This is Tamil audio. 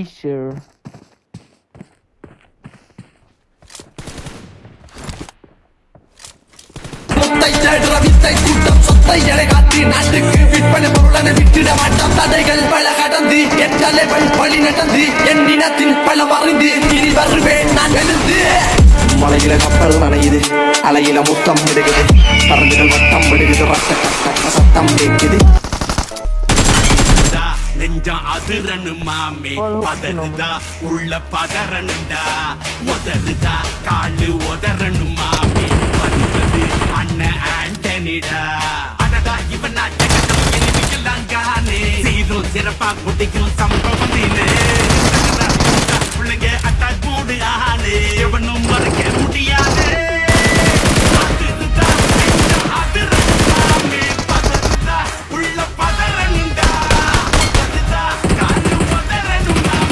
Sure. கூட்டம் சொத்தை எடை காத்தி நாட்டுக்கு விற்பனை பொருளனை விட்டிட மாட்டான் தடைகள் பல கடந்து என் தலைவன் வழி நடந்து என் இனத்தின் பல மறைந்து இனி வருவேன் நான் எழுந்து மலையில கப்பல் நனையுது அலையில முத்தம் விடுகுது பறந்துகள் வட்டம் விடுகுது ரத்த கட்ட சத்தம் கேட்குது நெஞ்சம் அதிரனு மாமே பதறுதா உள்ள பதறனுண்டா உதறுதா காலு உதறனு மாமே வருவது அண்ணன் ஆண்டனிடா அடடா இவன் நாட்டை எனிமிக்கலாங்கானே சீரும் சிறப்பா குட்டிக்கும் சம்பவம் நீனே